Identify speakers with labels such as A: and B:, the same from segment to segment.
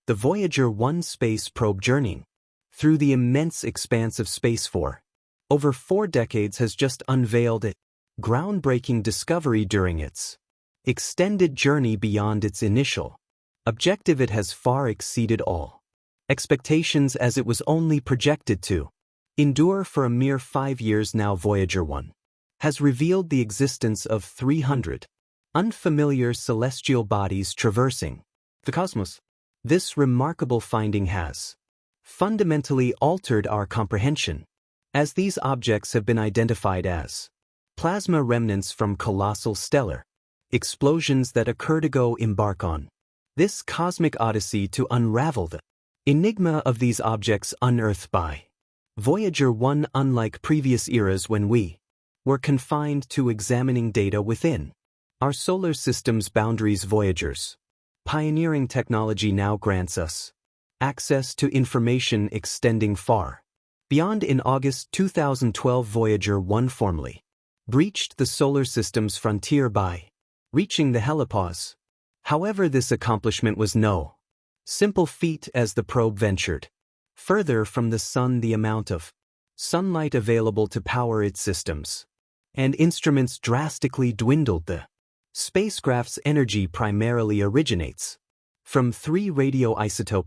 A: the Voyager 1 space probe journeying through the immense expanse of space for over 4 decades has just unveiled a groundbreaking discovery during its extended journey beyond its initial objective. It has far exceeded all expectations as it was only projected to endure for a mere 5 years now. Voyager 1 has revealed the existence of 300 unfamiliar celestial bodies traversing the cosmos. This remarkable finding has fundamentally altered our comprehension, as these objects have been identified as plasma remnants from colossal stellar explosions that occurred ago. Embark on this cosmic odyssey to unravel the enigma of these objects unearthed by Voyager 1. Unlike previous eras when we were confined to examining data within our solar system's boundaries, Voyager's pioneering technology now grants us access to information extending far beyond. In August 2012, Voyager 1 formally breached the solar system's frontier by reaching the helipause. However, this accomplishment was no simple feat as the probe ventured further from the Sun. The amount of sunlight available to power its systems and instruments drastically dwindled. The spacecraft's energy primarily originates from 3 radioisotope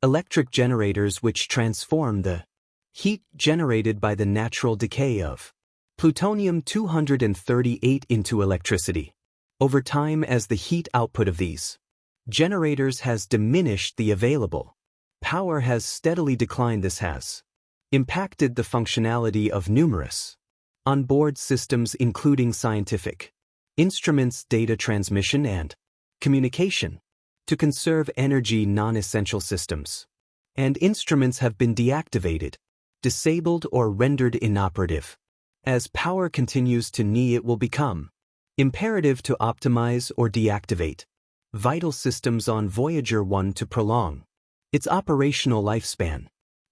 A: thermoelectric generators which transform the heat generated by the natural decay of plutonium-238 into electricity. Over time, as the heat output of these generators has diminished, the available power has steadily declined. This has impacted the functionality of numerous onboard systems, including scientific instruments, data transmission, and communication. To conserve energy, non-essential systems and instruments have been deactivated, disabled, or rendered inoperative. As power continues to need, it will become imperative to optimize or deactivate vital systems on Voyager 1 to prolong its operational lifespan.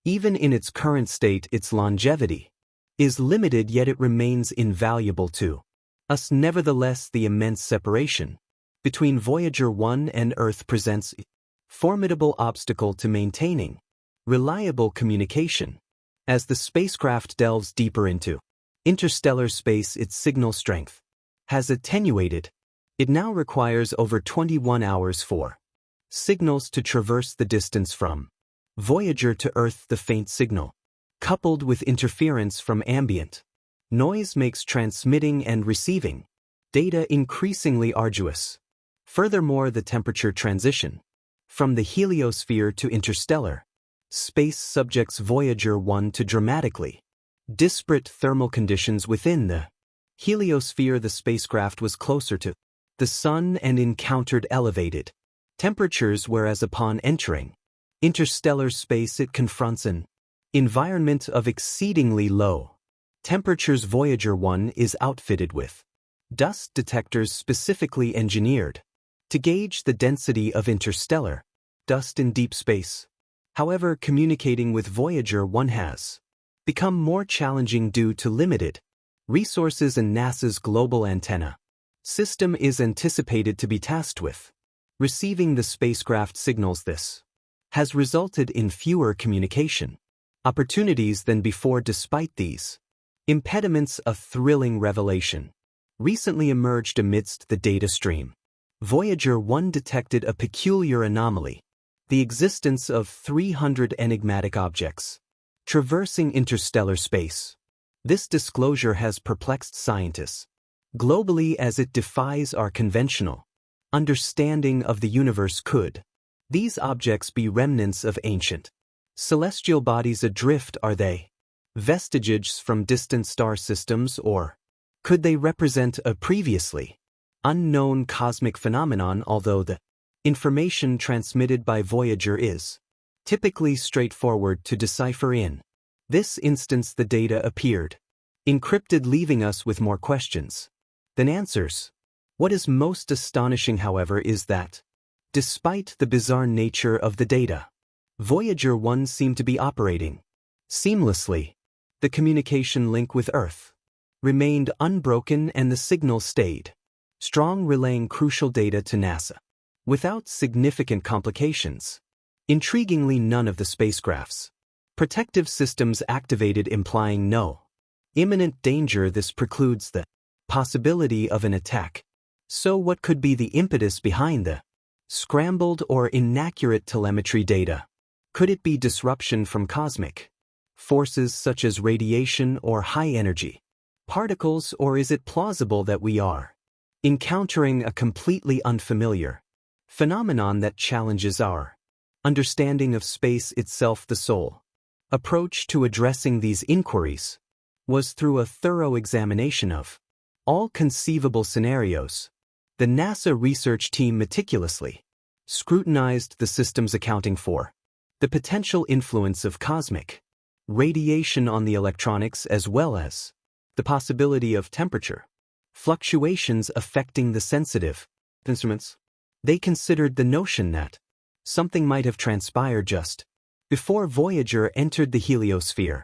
A: Even in its current state, its longevity is limited, yet it remains invaluable to us. Nevertheless, the immense separation between Voyager 1 and Earth presents a formidable obstacle to maintaining reliable communication. As the spacecraft delves deeper into interstellar space, its signal strength has attenuated. It now requires over 21 hours for signals to traverse the distance from Voyager to Earth. The faint signal, coupled with interference from ambient noise, makes transmitting and receiving data increasingly arduous. Furthermore, the temperature transition from the heliosphere to interstellar space subjects Voyager 1 to dramatically disparate thermal conditions. Within the heliosphere, the spacecraft was closer to the Sun and encountered elevated temperatures, whereas upon entering interstellar space it confronts an environment of exceedingly low temperatures. Voyager 1 is outfitted with dust detectors specifically engineered to gauge the density of interstellar dust in deep space. However, communicating with Voyager 1 has become more challenging due to limited resources, and NASA's global antenna system is anticipated to be tasked with receiving the spacecraft signals. This has resulted in fewer communication opportunities than before. Despite these impediments, a thrilling revelation recently emerged amidst the data stream. Voyager 1 detected a peculiar anomaly: the existence of 300 enigmatic objects traversing interstellar space. This disclosure has perplexed scientists globally as it defies our conventional understanding of the universe. Could these objects be remnants of ancient celestial bodies adrift? Are they vestiges from distant star systems, or could they represent a previously unknown cosmic phenomenon? Although the information transmitted by Voyager is typically straightforward to decipher, in this instance the data appeared encrypted, leaving us with more questions than answers. What is most astonishing, however, is that, despite the bizarre nature of the data, Voyager 1 seemed to be operating seamlessly. The communication link with Earth remained unbroken and the signal stayed strong, relaying crucial data to NASA. without significant complications. Intriguingly, none of the spacecraft's protective systems activated, implying no imminent danger. This precludes the possibility of an attack. So what could be the impetus behind the scrambled or inaccurate telemetry data? Could it be disruption from cosmic forces such as radiation or high-energy particles, or is it plausible that we are encountering a completely unfamiliar phenomenon that challenges our understanding of space itself? The sole approach to addressing these inquiries was through a thorough examination of all conceivable scenarios. The NASA research team meticulously scrutinized the systems accounting for the potential influence of cosmic radiation on the electronics, as well as the possibility of temperature fluctuations affecting the sensitive instruments. They considered the notion that something might have transpired just before Voyager entered the heliosphere,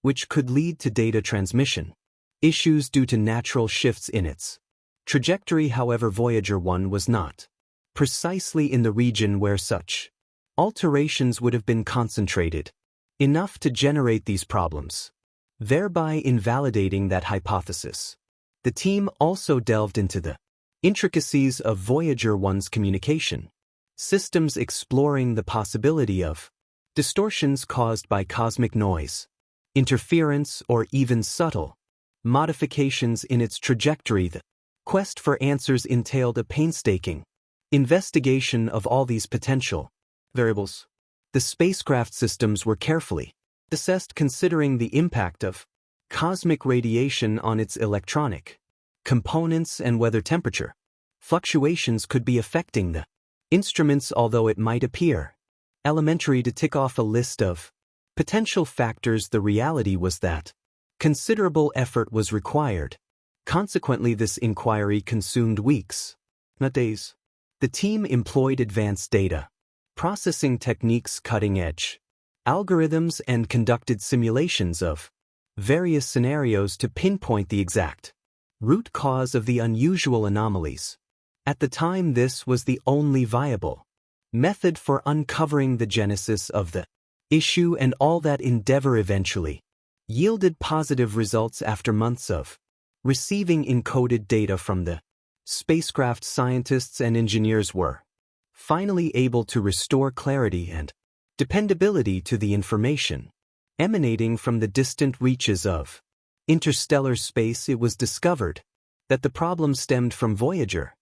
A: which could lead to data transmission issues due to natural shifts in its trajectory. However, Voyager 1 was not precisely in the region where such alterations would have been concentrated enough to generate these problems, thereby invalidating that hypothesis. The team also delved into the intricacies of Voyager 1's communication systems, exploring the possibility of distortions caused by cosmic noise, interference, or even subtle modifications in its trajectory. The quest for answers entailed a painstaking investigation of all these potential variables. The spacecraft systems were carefully assessed, considering the impact of cosmic radiation on its electronic components and whether temperature fluctuations could be affecting the instruments. Although it might appear elementary to tick off a list of potential factors, the reality was that considerable effort was required. Consequently, this inquiry consumed weeks, not days. The team employed advanced data processing techniques, cutting-edge algorithms, and conducted simulations of various scenarios to pinpoint the exact root cause of the unusual anomalies. At the time, this was the only viable method for uncovering the genesis of the issue, and all that endeavor eventually yielded positive results. After months of receiving encoded data from the spacecraft, scientists and engineers were finally able to restore clarity and dependability to the information emanating from the distant reaches of interstellar space. It was discovered that the problem stemmed from Voyager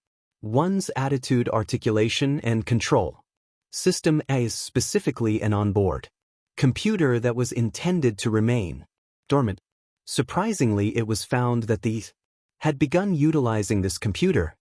A: 1's attitude, articulation, and control system, as specifically an onboard computer that was intended to remain dormant. Surprisingly, it was found that these had begun utilizing this computer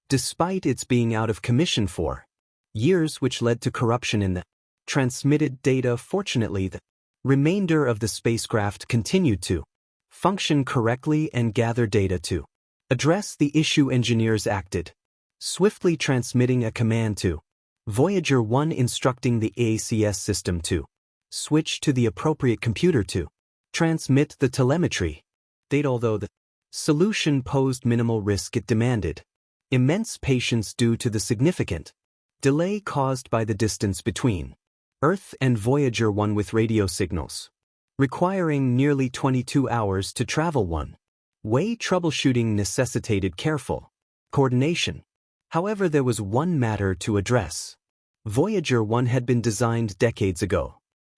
A: despite its being out of commission for years, which led to corruption in the transmitted data. Fortunately, the remainder of the spacecraft continued to function correctly and gather data to address the issue. Engineers acted swiftly, transmitting a command to Voyager 1 instructing the ACS system to switch to the appropriate computer to transmit the telemetry data. Although the solution posed minimal risk, it demanded immense patience due to the significant delay caused by the distance between Earth and Voyager 1, with radio signals requiring nearly 22 hours to travel one way. Troubleshooting necessitated careful coordination. However, there was one matter to address. Voyager 1 had been designed decades ago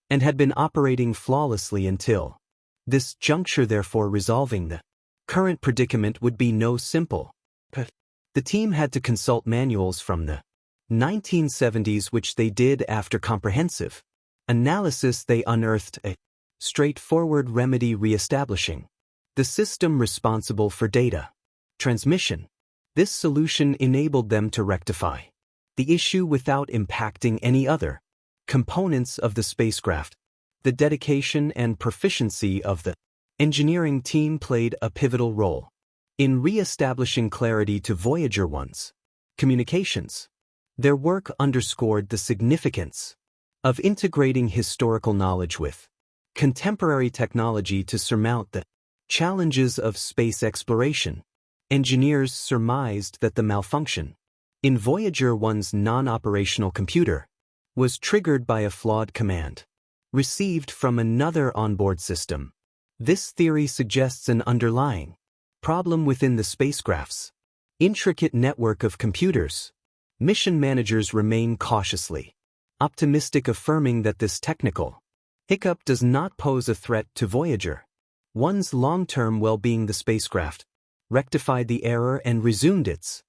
A: and had been operating flawlessly until this juncture. Therefore, resolving the current predicament would be no simple task. The team had to consult manuals from the 1970s, which they did. After comprehensive analysis, they unearthed a straightforward remedy, reestablishing the system responsible for data transmission. This solution enabled them to rectify the issue without impacting any other components of the spacecraft. The dedication and proficiency of the engineering team played a pivotal role in re-establishing clarity to Voyager 1's communications. Their work underscored the significance of integrating historical knowledge with contemporary technology to surmount the challenges of space exploration. Engineers surmised that the malfunction in Voyager 1's non-operational computer was triggered by a flawed command received from another onboard system. This theory suggests an underlying problem within the spacecraft's intricate network of computers. Mission managers remain cautiously optimistic, affirming that this technical hiccup does not pose a threat to Voyager 1's long-term well-being. The spacecraft rectified the error and resumed its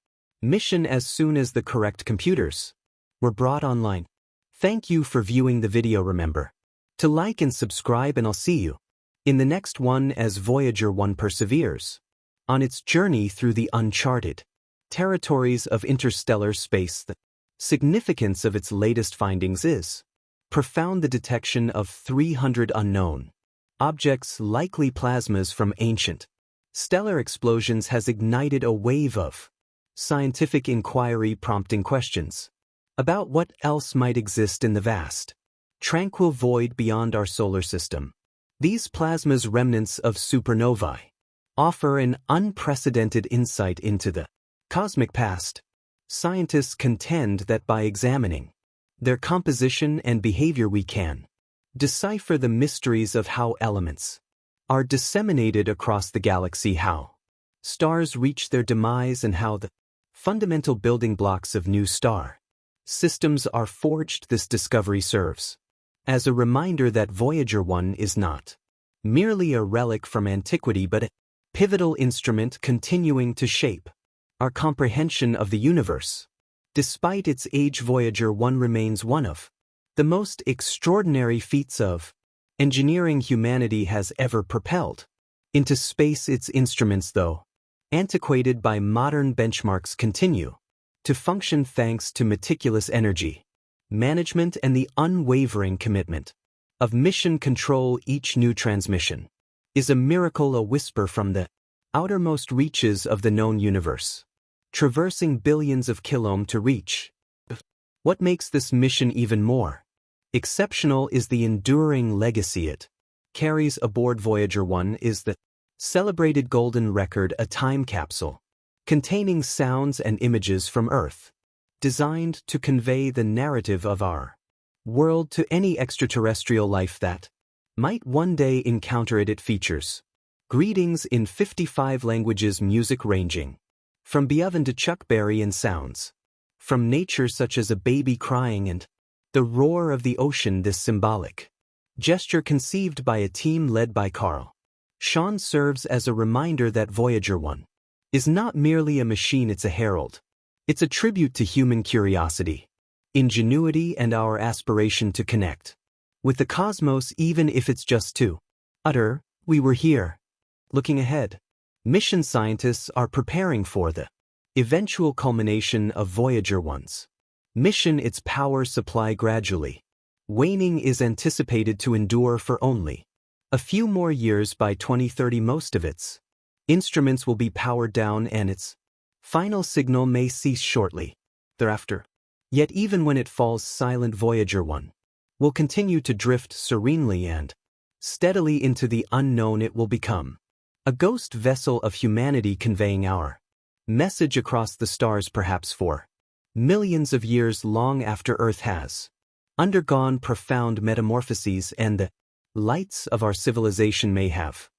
A: mission as soon as the correct computers were brought online. Thank you for viewing the video. Remember to like and subscribe, and I'll see you in the next one as Voyager 1 perseveres on its journey through the uncharted territories of interstellar space. The significance of its latest findings is profound. The detection of 300 unknown objects, likely plasmas from ancient stellar explosions, has ignited a wave of scientific inquiry, prompting questions about what else might exist in the vast, tranquil void beyond our solar system. These plasmas, remnants of supernovae, offer an unprecedented insight into the cosmic past. Scientists contend that by examining their composition and behavior we can decipher the mysteries of how elements are disseminated across the galaxy, how stars reach their demise, and how the fundamental building blocks of new star systems are forged. This discovery serves as a reminder that Voyager 1 is not merely a relic from antiquity, but a pivotal instrument continuing to shape our comprehension of the universe. Despite its age, Voyager 1 remains one of the most extraordinary feats of engineering humanity has ever propelled into space. Its instruments, though antiquated by modern benchmarks, continue to function thanks to meticulous energy management and the unwavering commitment of mission control. Each new transmission is a miracle, a whisper from the outermost reaches of the known universe, traversing billions of kilometers to reach. What makes this mission even more exceptional is the enduring legacy it carries. Aboard Voyager 1 is the celebrated Golden Record, a time capsule containing sounds and images from Earth, designed to convey the narrative of our world to any extraterrestrial life that might one day encounter it. It features greetings in 55 languages, music ranging from Beethoven to Chuck Berry, and sounds from nature such as a baby crying and the roar of the ocean. This symbolic gesture, conceived by a team led by Carl Sean, serves as a reminder that Voyager 1 is not merely a machine, it's a herald. It's a tribute to human curiosity, ingenuity, and our aspiration to connect with the cosmos, even if it's just to utter, "We were here." Looking ahead, mission scientists are preparing for the eventual culmination of Voyager 1's mission. Its power supply gradually waning is anticipated to endure for only a few more years. By 2030, most of its instruments will be powered down and its final signal may cease shortly thereafter. Yet even when it falls silent, Voyager 1 will continue to drift serenely and steadily into the unknown. It will become a ghost vessel of humanity, conveying our message across the stars, perhaps for millions of years, long after Earth has undergone profound metamorphoses and the lights of our civilization may have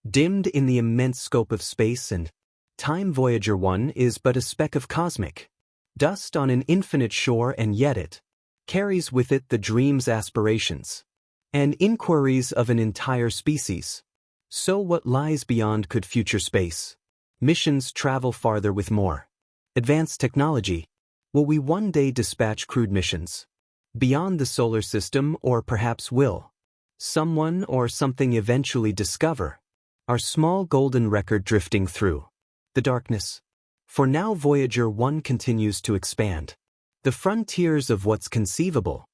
A: dimmed in the immense scope of space and time. Voyager 1 is but a speck of cosmic dust on an infinite shore, and yet it carries with it the dreams, aspirations, and inquiries of an entire species. So what lies beyond? Could future space missions travel farther with more advanced technology? Will we one day dispatch crewed missions beyond the solar system, or perhaps will someone or something eventually discover our small golden record drifting through the darkness? For now, Voyager 1 continues to expand the frontiers of what's conceivable.